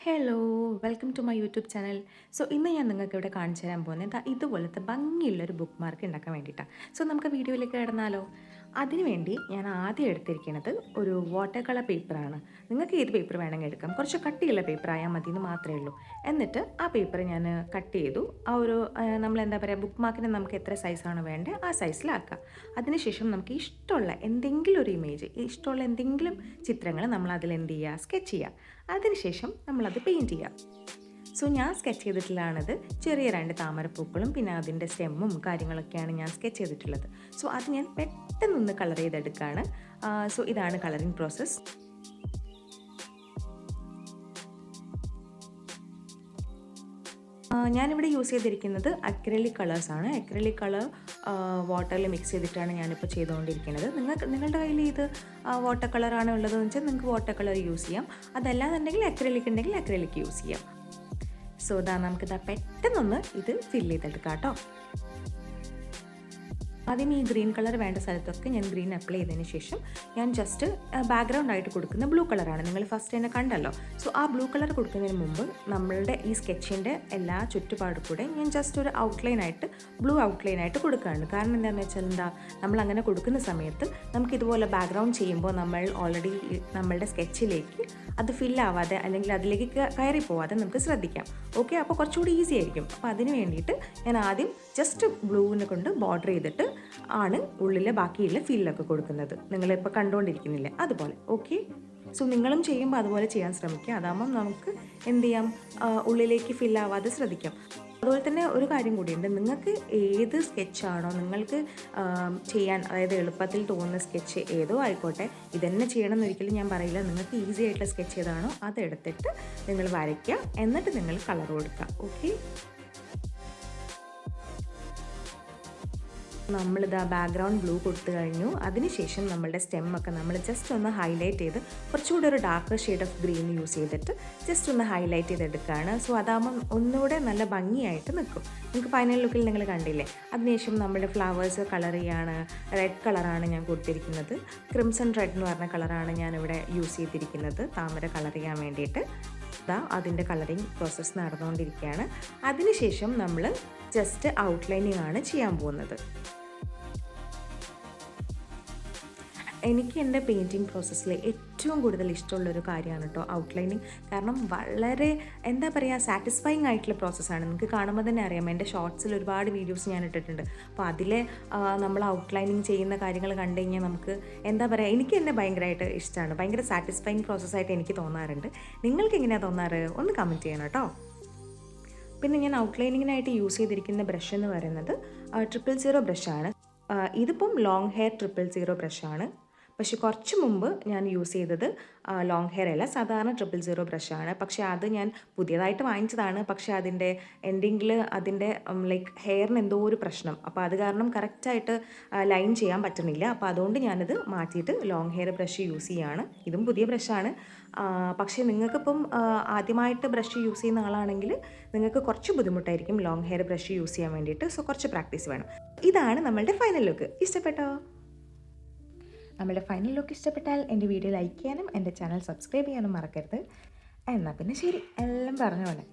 Hello welcome to my YouTube channel. So ഇന്ന് ഞാൻ നിങ്ങൾക്ക് ഇവിടെ കാണിച്ചു തരാൻ പോകുന്നത് ഇതുപോലത്തെ ഭംഗിയുള്ളൊരു ബുക്ക് മാർക്ക് ഉണ്ടാക്കാൻ വേണ്ടിയിട്ടാണ്. സോ നമുക്ക് വീഡിയോയിലേക്ക് കിടന്നാലോ. അതിനുവേണ്ടി ഞാൻ ആദ്യം എടുത്തിരിക്കുന്നത് ഒരു വാട്ടർ കളർ പേപ്പറാണ്. നിങ്ങൾക്ക് ഏത് പേപ്പർ വേണമെങ്കിൽ എടുക്കാം, കുറച്ച് കട്ടിയുള്ള പേപ്പർ ആയാൽ മതി എന്ന് മാത്രമേ ഉള്ളൂ. എന്നിട്ട് ആ പേപ്പർ ഞാൻ കട്ട് ചെയ്തു. ആ ഒരു നമ്മൾ എന്താ പറയുക, ബുക്ക് മാർക്കിന് നമുക്ക് എത്ര സൈസാണ് വേണ്ടത് ആ സൈസിലാക്കാം. അതിനുശേഷം നമുക്ക് ഇഷ്ടമുള്ള എന്തെങ്കിലും ഒരു ഇമേജ്, ഇഷ്ടമുള്ള എന്തെങ്കിലും ചിത്രങ്ങൾ നമ്മൾ അതിൽ എന്ത് ചെയ്യുക, സ്കെച്ച് ചെയ്യുക. അതിനുശേഷം നമ്മളത് പെയിൻറ്റ് ചെയ്യുക. സോ ഞാൻ സ്കെച്ച് ചെയ്തിട്ടുള്ളതാണത് ചെറിയ 2 താമരപ്പൂക്കളും പിന്നെ അതിൻ്റെ സ്റ്റെമ്മും കാര്യങ്ങളൊക്കെയാണ് ഞാൻ സ്കെച്ച് ചെയ്തിട്ടുള്ളത്. സോ അത് ഞാൻ പെട്ടെന്നൊന്ന് കളർ ചെയ്തെടുക്കുകയാണ്. സോ ഇതാണ് കളറിങ് പ്രോസസ്സ്. ഞാനിവിടെ യൂസ് ചെയ്തിരിക്കുന്നത് അക്രലിക് കളേഴ്സാണ്. അക്രലിക് കളർ വാട്ടറിൽ മിക്സ് ചെയ്തിട്ടാണ് ഞാനിപ്പോൾ ചെയ്തുകൊണ്ടിരിക്കുന്നത്. നിങ്ങളുടെ കയ്യിൽ ഇത് വാട്ടർ കളറാണ് ഉള്ളതെന്ന് വെച്ചാൽ നിങ്ങൾക്ക് വാട്ടർ കളർ യൂസ് ചെയ്യാം. അതല്ലാന്നുണ്ടെങ്കിൽ അക്രലിക് ഉണ്ടെങ്കിൽ അക്രലിക് യൂസ് ചെയ്യാം. സോ നമുക്കിതാ പെട്ടെന്നൊന്ന് ഇത് ഫില്ല് ചെയ്തെടുക്കാം കേട്ടോ. ആദ്യം ഈ ഗ്രീൻ കളർ വേണ്ട സ്ഥലത്തൊക്കെ ഞാൻ ഗ്രീൻ അപ്ലൈ ചെയ്തതിന് ശേഷം ഞാൻ ജസ്റ്റ് ബാക്ക്ഗ്രൗണ്ട് ആയിട്ട് കൊടുക്കുന്ന ബ്ലൂ കളറാണ്. നിങ്ങൾ ഫസ്റ്റ് തന്നെ കണ്ടല്ലോ. സോ ആ ബ്ലൂ കളർ കൊടുക്കുന്നതിന് മുമ്പ് നമ്മളുടെ ഈ സ്കെച്ചിൻ്റെ എല്ലാ ചുറ്റുപാടും കൂടെ ഞാൻ ജസ്റ്റ് ഒരു ഔട്ട്ലൈനായിട്ട് ബ്ലൂ ഔട്ട്ലൈനായിട്ട് കൊടുക്കുകയാണ്. കാരണം എന്താണെന്ന് വെച്ചാൽ നമ്മൾ അങ്ങനെ കൊടുക്കുന്ന സമയത്ത് നമുക്കിതുപോലെ ബാക്ക്ഗ്രൗണ്ട് ചെയ്യുമ്പോൾ നമ്മൾ ഓൾറെഡി നമ്മളുടെ സ്കെച്ചിലേക്ക് അത് ഫില്ലാവാതെ അല്ലെങ്കിൽ അതിലേക്ക് കയറി പോവാതെ നമുക്ക് ശ്രദ്ധിക്കാം. ഓക്കെ, അപ്പോൾ കുറച്ചുകൂടി ഈസി ആയിരിക്കും. അപ്പോൾ അതിന് വേണ്ടിയിട്ട് ഞാൻ ആദ്യം ജസ്റ്റ് ബ്ലൂവിനെ കൊണ്ട് ബോർഡർ ചെയ്തിട്ട് ആണ് ഉള്ളിലെ ബാക്കിയുള്ള ഫില്ലൊക്കെ കൊടുക്കുന്നത്. നിങ്ങളിപ്പോൾ കണ്ടുകൊണ്ടിരിക്കുന്നില്ലേ അതുപോലെ. ഓക്കെ, സോ നിങ്ങളും ചെയ്യുമ്പോൾ അതുപോലെ ചെയ്യാൻ ശ്രമിക്കുക. അതാകുമ്പം നമുക്ക് എന്ത് ചെയ്യാം, ഉള്ളിലേക്ക് ഫില്ലാവാതെ ശ്രദ്ധിക്കാം. അതുപോലെ തന്നെ ഒരു കാര്യം കൂടിയുണ്ട്, നിങ്ങൾക്ക് ഏത് സ്കെച്ചാണോ നിങ്ങൾക്ക് ചെയ്യാൻ, അതായത് എളുപ്പത്തിൽ തോന്നുന്ന സ്കെച്ച് ഏതോ ആയിക്കോട്ടെ, ഇതന്നെ ചെയ്യണം എന്നൊരിക്കലും ഞാൻ പറയില്ല. നിങ്ങൾക്ക് ഈസി ആയിട്ടുള്ള സ്കെച്ച് ഏതാണോ അതെടുത്തിട്ട് നിങ്ങൾ വരയ്ക്കുക, എന്നിട്ട് നിങ്ങൾ കളർ കൊടുക്കുക. ഓക്കെ, നമ്മളിതാ ബാക്ക്ഗ്രൗണ്ട് ബ്ലൂ കൊടുത്തു കഴിഞ്ഞു. അതിനുശേഷം നമ്മളുടെ സ്റ്റെമ്മൊക്കെ നമ്മൾ ജസ്റ്റ് ഒന്ന് ഹൈലൈറ്റ് ചെയ്ത് കുറച്ചുകൂടി ഒരു darker shade of green use ചെയ്തിട്ട് ജസ്റ്റ് ഒന്ന് ഹൈലൈറ്റ് ചെയ്തെടുക്കുകയാണ്. സോ അതാകുമ്പം ഒന്നുകൂടെ നല്ല ഭംഗിയായിട്ട് നിൽക്കും. നിങ്ങൾക്ക് ഫൈനൽ ലുക്കിൽ നിങ്ങൾ കണ്ടില്ലേ. അതിനുശേഷം നമ്മുടെ ഫ്ലവേഴ്സ് കളർ ചെയ്യാണ്. റെഡ് കളറാണ് ഞാൻ കൊടുത്തിരിക്കുന്നത്. ക്രിംസൺ റെഡ് എന്ന് പറഞ്ഞ കളറാണ് ഞാനിവിടെ യൂസ് ചെയ്തിരിക്കുന്നത് താമര കളർ ചെയ്യാൻ വേണ്ടിയിട്ട്. അതിൻ്റെ കളറിങ് പ്രോസസ്സ് നടന്നുകൊണ്ടിരിക്കുകയാണ്. അതിനുശേഷം നമ്മൾ ജസ്റ്റ് ഔട്ട്ലൈനിങ് ആണ് ചെയ്യാൻ പോകുന്നത്. എനിക്ക് എൻ്റെ പെയിൻറ്റിങ് പ്രോസസ്സിൽ ഏറ്റവും കൂടുതൽ ഇഷ്ടമുള്ളൊരു കാര്യമാണ് കേട്ടോ ഔട്ട്ലൈനിങ്. കാരണം വളരെ എന്താ പറയുക, സാറ്റിസ്ഫൈങ് ആയിട്ടുള്ള പ്രോസസ്സാണ്. നിങ്ങൾക്ക് കാണുമ്പോൾ തന്നെ അറിയാം, എൻ്റെ ഷോർട്സിൽ ഒരുപാട് വീഡിയോസ് ഞാൻ ഇട്ടിട്ടുണ്ട്. അപ്പോൾ അതിലെ നമ്മൾ ഔട്ട്ലൈനിങ് ചെയ്യുന്ന കാര്യങ്ങൾ കണ്ടു കഴിഞ്ഞാൽ നമുക്ക് എന്താ പറയുക, എനിക്ക് എന്നെ ഭയങ്കരമായിട്ട് ഇഷ്ടമാണ്. ഭയങ്കര സാറ്റിസ്ഫൈങ് പ്രോസസ്സായിട്ട് എനിക്ക് തോന്നാറുണ്ട്. നിങ്ങൾക്ക് എങ്ങനെയാണ് തോന്നാറ് ഒന്ന് കമൻറ്റ് ചെയ്യണം കേട്ടോ. പിന്നെ ഞാൻ ഔട്ട്ലൈനിങ്ങിനായിട്ട് യൂസ് ചെയ്തിരിക്കുന്ന ബ്രഷ് എന്ന് പറയുന്നത് 000 ബ്രഷാണ്. ഇതിപ്പം ലോങ് ഹെയർ 000 ബ്രഷാണ്. പക്ഷെ കുറച്ച് മുമ്പ് ഞാൻ യൂസ് ചെയ്തത് ലോങ് ഹെയർ അല്ല, സാധാരണ 000 ബ്രഷാണ്. പക്ഷേ അത് ഞാൻ പുതിയതായിട്ട് വാങ്ങിച്ചതാണ്. പക്ഷേ അതിൻ്റെ എൻഡിങ്ങിൽ അതിൻ്റെ ലൈക്ക് ഹെയറിന് എന്തോ ഒരു പ്രശ്നം. അപ്പോൾ അത് കാരണം കറക്റ്റായിട്ട് ലൈൻ ചെയ്യാൻ പറ്റുന്നില്ല. അപ്പോൾ അതുകൊണ്ട് ഞാനിത് മാറ്റിയിട്ട് ലോങ് ഹെയർ ബ്രഷ് യൂസ് ചെയ്യുകയാണ്. ഇതും പുതിയ ബ്രഷാണ്. പക്ഷേ നിങ്ങൾക്കിപ്പം ആദ്യമായിട്ട് ബ്രഷ് യൂസ് ചെയ്യുന്ന ആളാണെങ്കിൽ നിങ്ങൾക്ക് കുറച്ച് ബുദ്ധിമുട്ടായിരിക്കും ലോങ് ഹെയർ ബ്രഷ് യൂസ് ചെയ്യാൻ വേണ്ടിയിട്ട്. സോ കുറച്ച് പ്രാക്ടീസ് വേണം. ഇതാണ് നമ്മളുടെ ഫൈനൽ ലുക്ക്. ഇഷ്ടപ്പെട്ടോ? നമ്മുടെ ഫൈനൽ ലുക്ക് ഇഷ്ടപ്പെട്ടാൽ എൻ്റെ വീഡിയോ ലൈക്ക് ചെയ്യാനും എൻ്റെ ചാനൽ സബ്സ്ക്രൈബ് ചെയ്യാനും മറക്കരുത്. എന്നാൽ പിന്നെ ശരി, എല്ലാം പറഞ്ഞ പോലെ.